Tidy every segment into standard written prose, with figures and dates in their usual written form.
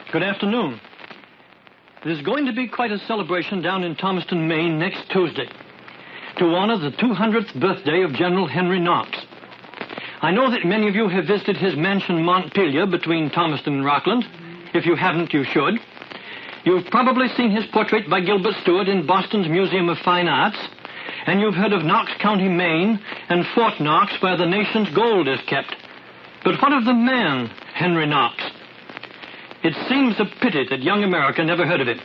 Good afternoon. There's going to be quite a celebration down in Thomaston, Maine next Tuesday to honor the 200th birthday of General Henry Knox. I know that many of you have visited his mansion Montpelier between Thomaston and Rockland. If you haven't, you should. You've probably seen his portrait by Gilbert Stuart in Boston's Museum of Fine Arts, and you've heard of Knox County, Maine, and Fort Knox, where the nation's gold is kept. But what of the man, Henry Knox? It seems a pity that young America never heard of him.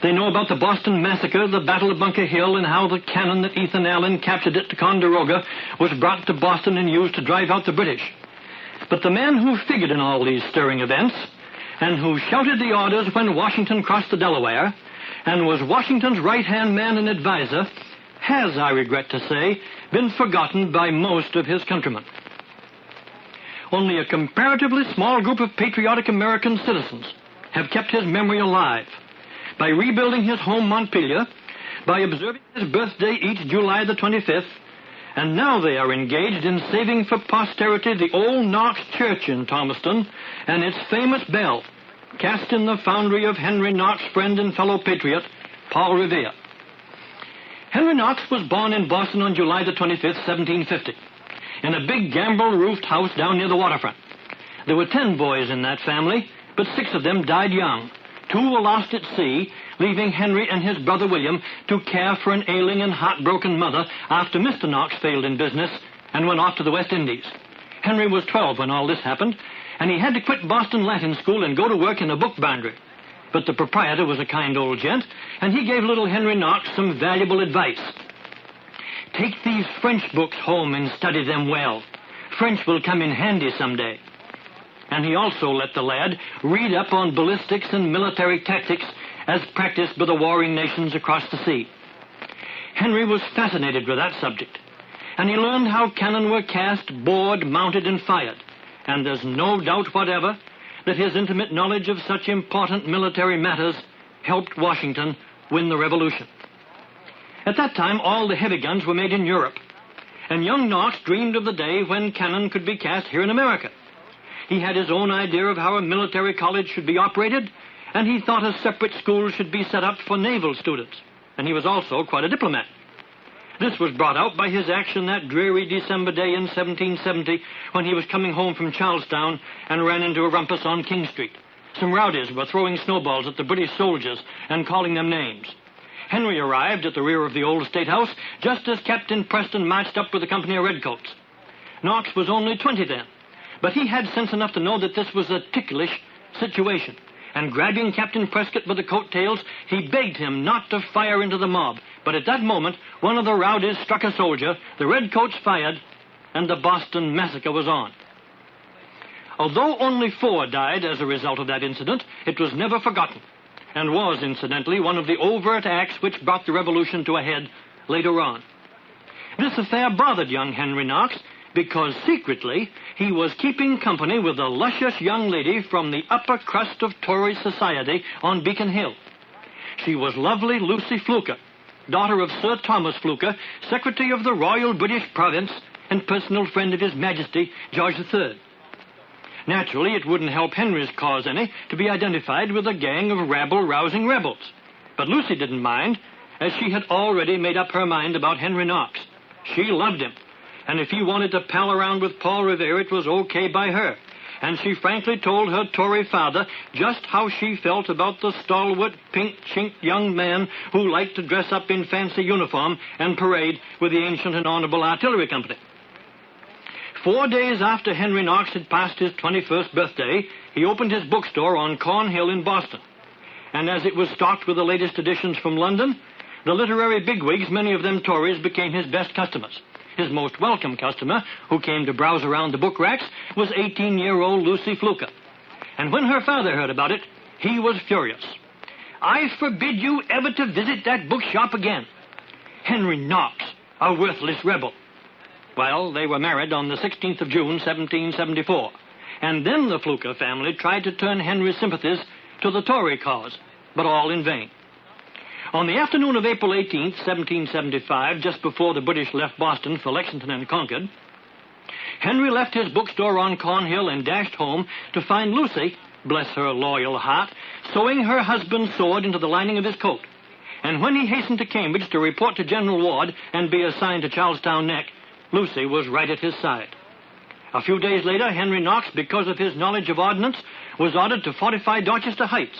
They know about the Boston Massacre, the Battle of Bunker Hill, and how the cannon that Ethan Allen captured at Ticonderoga was brought to Boston and used to drive out the British. But the man who figured in all these stirring events, and who shouted the orders when Washington crossed the Delaware, and was Washington's right-hand man and advisor, has, I regret to say, been forgotten by most of his countrymen. Only a comparatively small group of patriotic American citizens have kept his memory alive by rebuilding his home Montpelier, by observing his birthday each July the 25th, and now they are engaged in saving for posterity the old Knox Church in Thomaston and its famous bell, cast in the foundry of Henry Knox' friend and fellow patriot, Paul Revere. Henry Knox was born in Boston on July the 25th, 1750. In a big gambrel-roofed house down near the waterfront. There were 10 boys in that family, but 6 of them died young. 2 were lost at sea, leaving Henry and his brother William to care for an ailing and heartbroken mother after Mr. Knox failed in business and went off to the West Indies. Henry was 12 when all this happened, and he had to quit Boston Latin School and go to work in a bookbindery. But the proprietor was a kind old gent, and he gave little Henry Knox some valuable advice. Take these French books home and study them well. French will come in handy someday. And he also let the lad read up on ballistics and military tactics as practiced by the warring nations across the sea. Henry was fascinated with that subject, and he learned how cannon were cast, bored, mounted, and fired. And there's no doubt whatever that his intimate knowledge of such important military matters helped Washington win the Revolution. At that time, all the heavy guns were made in Europe, and young Knox dreamed of the day when cannon could be cast here in America. He had his own idea of how a military college should be operated, and he thought a separate school should be set up for naval students, and he was also quite a diplomat. This was brought out by his action that dreary December day in 1770 when he was coming home from Charlestown and ran into a rumpus on King Street. Some rowdies were throwing snowballs at the British soldiers and calling them names. Henry arrived at the rear of the old State House just as Captain Preston marched up with a company of redcoats. Knox was only 20 then, but he had sense enough to know that this was a ticklish situation, and grabbing Captain Prescott by the coattails, he begged him not to fire into the mob. But at that moment, one of the rowdies struck a soldier, the redcoats fired, and the Boston Massacre was on. Although only 4 died as a result of that incident, it was never forgotten, and was, incidentally, one of the overt acts which brought the Revolution to a head later on. This affair bothered young Henry Knox because secretly he was keeping company with a luscious young lady from the upper crust of Tory society on Beacon Hill. She was lovely Lucy Fluker, daughter of Sir Thomas Fluker, Secretary of the Royal British Province and personal friend of His Majesty George III. Naturally, it wouldn't help Henry's cause any to be identified with a gang of rabble-rousing rebels. But Lucy didn't mind, as she had already made up her mind about Henry Knox. She loved him, and if he wanted to pal around with Paul Revere, it was okay by her. And she frankly told her Tory father just how she felt about the stalwart, pink-chinked young man who liked to dress up in fancy uniform and parade with the Ancient and Honorable Artillery Company. 4 days after Henry Knox had passed his 21st birthday, he opened his bookstore on Cornhill in Boston. And as it was stocked with the latest editions from London, the literary bigwigs, many of them Tories, became his best customers. His most welcome customer, who came to browse around the book racks, was 18-year-old Lucy Fluker. And when her father heard about it, he was furious. "I forbid you ever to visit that bookshop again. Henry Knox, a worthless rebel." Well, they were married on the 16th of June, 1774. And then the Fluker family tried to turn Henry's sympathies to the Tory cause, but all in vain. On the afternoon of April 18th, 1775, just before the British left Boston for Lexington and Concord, Henry left his bookstore on Cornhill and dashed home to find Lucy bless her loyal heart, sewing her husband's sword into the lining of his coat. And when he hastened to Cambridge to report to General Ward and be assigned to Charlestown Neck, Lucy was right at his side. A few days later, Henry Knox, because of his knowledge of ordnance, was ordered to fortify Dorchester Heights.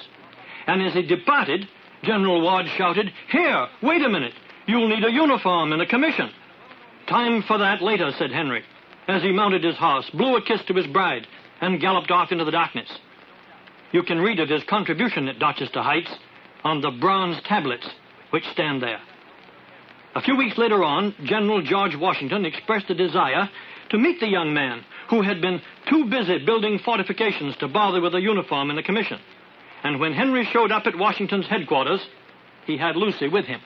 And as he departed, General Ward shouted, "Here, wait a minute. You'll need a uniform and a commission." "Time for that later," said Henry, as he mounted his horse, blew a kiss to his bride, and galloped off into the darkness. You can read of his contribution at Dorchester Heights on the bronze tablets which stand there. A few weeks later on, General George Washington expressed a desire to meet the young man who had been too busy building fortifications to bother with a uniform and a commission. And when Henry showed up at Washington's headquarters, he had Lucy with him.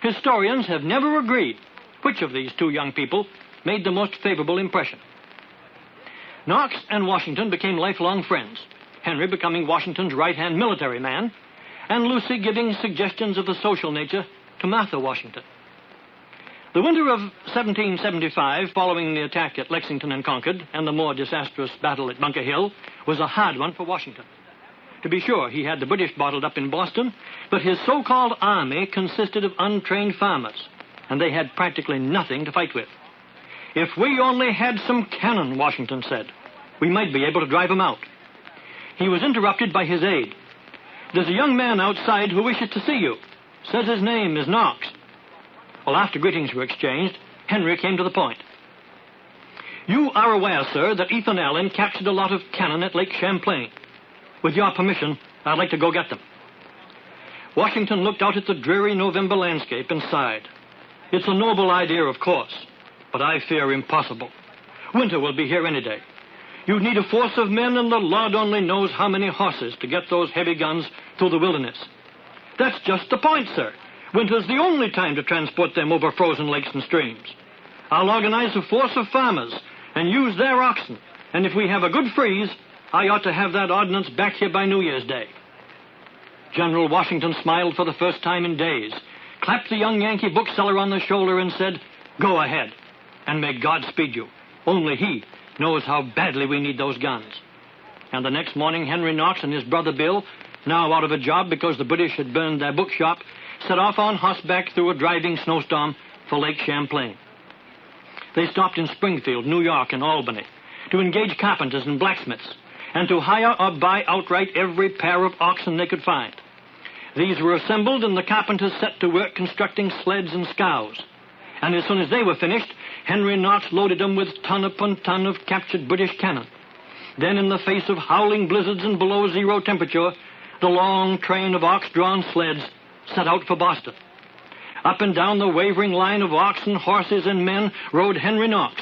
Historians have never agreed which of these two young people made the most favorable impression. Knox and Washington became lifelong friends, Henry becoming Washington's right-hand military man, and Lucy giving suggestions of a social nature to Martha Washington. The winter of 1775, following the attack at Lexington and Concord and the more disastrous battle at Bunker Hill, was a hard one for Washington. To be sure, he had the British bottled up in Boston, but his so-called army consisted of untrained farmers, and they had practically nothing to fight with. "If we only had some cannon," Washington said, "we might be able to drive them out." He was interrupted by his aide. "There's a young man outside who wishes to see you. Says his name is Knox." Well, after greetings were exchanged, Henry came to the point. "You are aware, sir, that Ethan Allen captured a lot of cannon at Lake Champlain. With your permission, I'd like to go get them." Washington looked out at the dreary November landscape and sighed. "It's a noble idea, of course, but I fear impossible. Winter will be here any day. You'd need a force of men, and the Lord only knows how many horses to get those heavy guns through the wilderness." "That's just the point, sir. Winter's the only time to transport them over frozen lakes and streams. I'll organize a force of farmers and use their oxen, and if we have a good freeze, I ought to have that ordnance back here by New Year's Day." General Washington smiled for the first time in days, clapped the young Yankee bookseller on the shoulder, and said, "Go ahead, and may God speed you. Only he knows how badly we need those guns." And the next morning, Henry Knox and his brother Bill, now out of a job because the British had burned their bookshop, set off on horseback through a driving snowstorm for Lake Champlain. They stopped in Springfield, New York, and Albany to engage carpenters and blacksmiths, and to hire or buy outright every pair of oxen they could find. These were assembled, and the carpenters set to work constructing sleds and scows. And as soon as they were finished, Henry Knox loaded them with ton upon ton of captured British cannon. Then, in the face of howling blizzards and below zero temperature, the long train of ox-drawn sleds set out for Boston. Up and down the wavering line of oxen, horses, and men rode Henry Knox,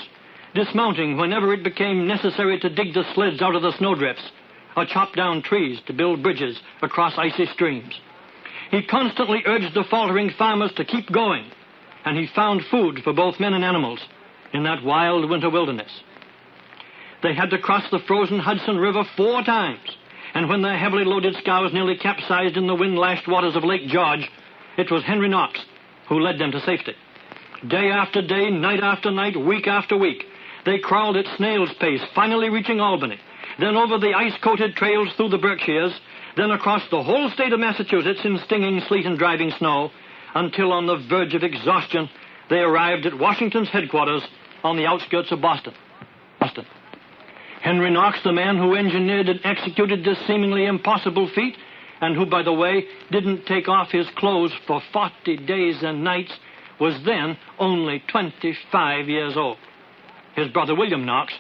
dismounting whenever it became necessary to dig the sleds out of the snowdrifts or chop down trees to build bridges across icy streams. He constantly urged the faltering farmers to keep going, and he found food for both men and animals in that wild winter wilderness. They had to cross the frozen Hudson River 4 times, and when their heavily loaded scows nearly capsized in the wind-lashed waters of Lake George, it was Henry Knox who led them to safety. Day after day, night after night, week after week, they crawled at snail's pace, finally reaching Albany, then over the ice-coated trails through the Berkshires, then across the whole state of Massachusetts in stinging sleet and driving snow, until on the verge of exhaustion, they arrived at Washington's headquarters on the outskirts of Boston. Henry Knox, the man who engineered and executed this seemingly impossible feat, and who, by the way, didn't take off his clothes for 40 days and nights, was then only 25 years old. His brother William Knox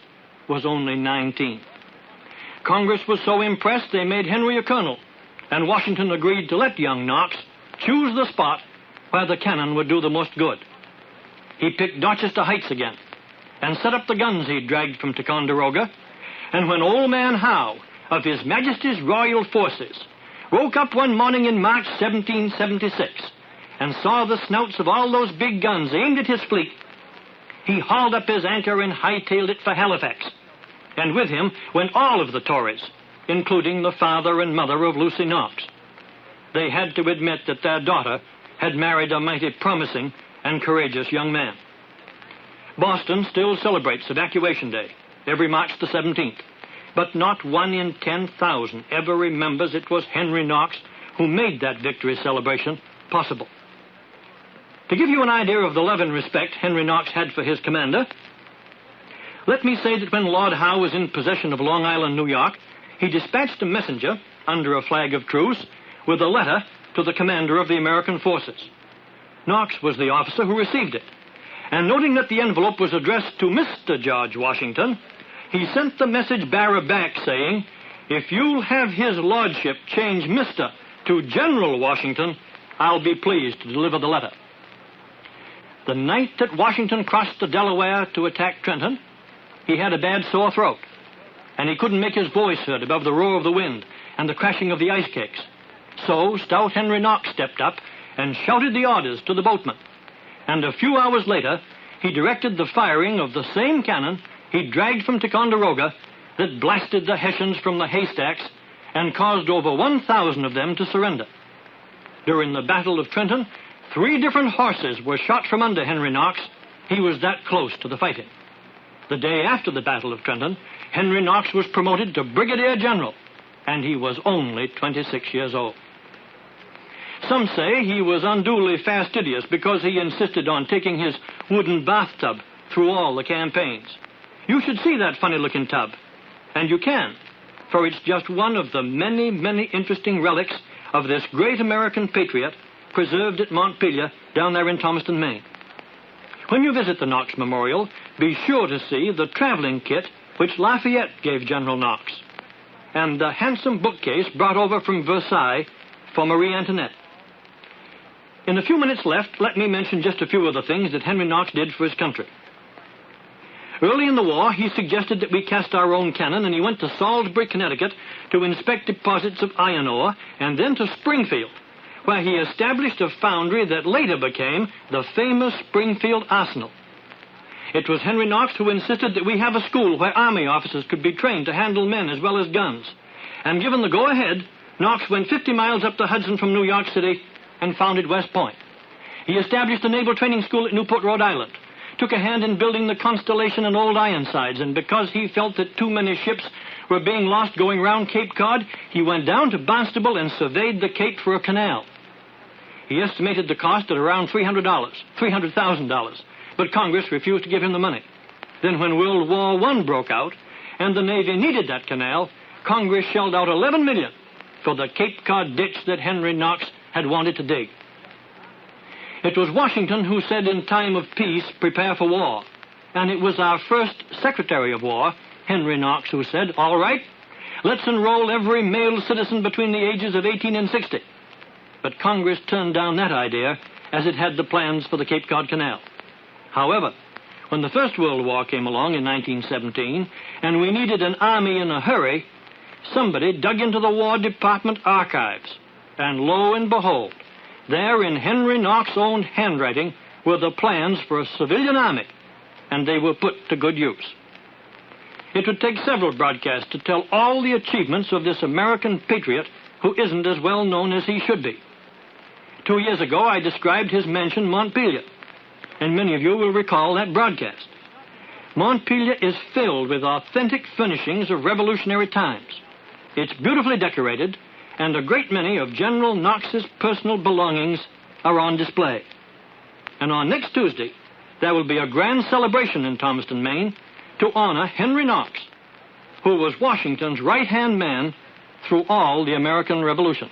was only 19. Congress was so impressed they made Henry a colonel, and Washington agreed to let young Knox choose the spot where the cannon would do the most good. He picked Dorchester Heights again, and set up the guns he'd dragged from Ticonderoga, and when Old Man Howe of His Majesty's Royal Forces woke up one morning in March 1776 and saw the snouts of all those big guns aimed at his fleet, he hauled up his anchor and hightailed it for Halifax. And with him went all of the Tories, including the father and mother of Lucy Knox. They had to admit that their daughter had married a mighty promising and courageous young man. Boston still celebrates Evacuation Day, every March the 17th, but not 1 in 10,000 ever remembers it was Henry Knox who made that victory celebration possible. To give you an idea of the love and respect Henry Knox had for his commander, let me say that when Lord Howe was in possession of Long Island, New York, he dispatched a messenger under a flag of truce with a letter to the commander of the American forces. Knox was the officer who received it, and noting that the envelope was addressed to Mr. George Washington, he sent the message bearer back saying, "If you'll have his lordship change Mr. to General Washington, I'll be pleased to deliver the letter." The night that Washington crossed the Delaware to attack Trenton, he had a bad sore throat, and he couldn't make his voice heard above the roar of the wind and the crashing of the ice cakes. So stout Henry Knox stepped up and shouted the orders to the boatmen, and a few hours later he directed the firing of the same cannon he dragged from Ticonderoga that blasted the Hessians from the haystacks and caused over 1,000 of them to surrender. During the Battle of Trenton, 3 different horses were shot from under Henry Knox. He was that close to the fighting. The day after the Battle of Trenton, Henry Knox was promoted to Brigadier General, and he was only 26 years old. Some say he was unduly fastidious because he insisted on taking his wooden bathtub through all the campaigns. You should see that funny-looking tub, and you can, for it's just one of the many, many interesting relics of this great American patriot preserved at Montpelier down there in Thomaston, Maine. When you visit the Knox Memorial, be sure to see the traveling kit which Lafayette gave General Knox, and the handsome bookcase brought over from Versailles for Marie Antoinette. In the few minutes left, let me mention just a few of the things that Henry Knox did for his country. Early in the war, he suggested that we cast our own cannon, and he went to Salisbury, Connecticut, to inspect deposits of iron ore, and then to Springfield, where he established a foundry that later became the famous Springfield Arsenal. It was Henry Knox who insisted that we have a school where Army officers could be trained to handle men as well as guns. And given the go-ahead, Knox went 50 miles up the Hudson from New York City and founded West Point. He established a naval training school at Newport, Rhode Island, took a hand in building the Constellation and Old Ironsides, and because he felt that too many ships were being lost going round Cape Cod, he went down to Barnstable and surveyed the Cape for a canal. He estimated the cost at around $300,000, but Congress refused to give him the money. Then when World War I broke out and the Navy needed that canal, Congress shelled out $11 million for the Cape Cod ditch that Henry Knox had wanted to dig. It was Washington who said in time of peace, prepare for war. And it was our first Secretary of War, Henry Knox, who said, all right, let's enroll every male citizen between the ages of 18 and 60. But Congress turned down that idea as it had the plans for the Cape Cod Canal. However, when the First World War came along in 1917, and we needed an army in a hurry, somebody dug into the War Department archives, and lo and behold, there in Henry Knox's own handwriting were the plans for a civilian army, and they were put to good use. It would take several broadcasts to tell all the achievements of this American patriot who isn't as well known as he should be. 2 years ago, I described his mansion, Montpelier, and many of you will recall that broadcast. Montpelier is filled with authentic furnishings of revolutionary times. It's beautifully decorated, and a great many of General Knox's personal belongings are on display. And on next Tuesday, there will be a grand celebration in Thomaston, Maine, to honor Henry Knox, who was Washington's right-hand man through all the American Revolution.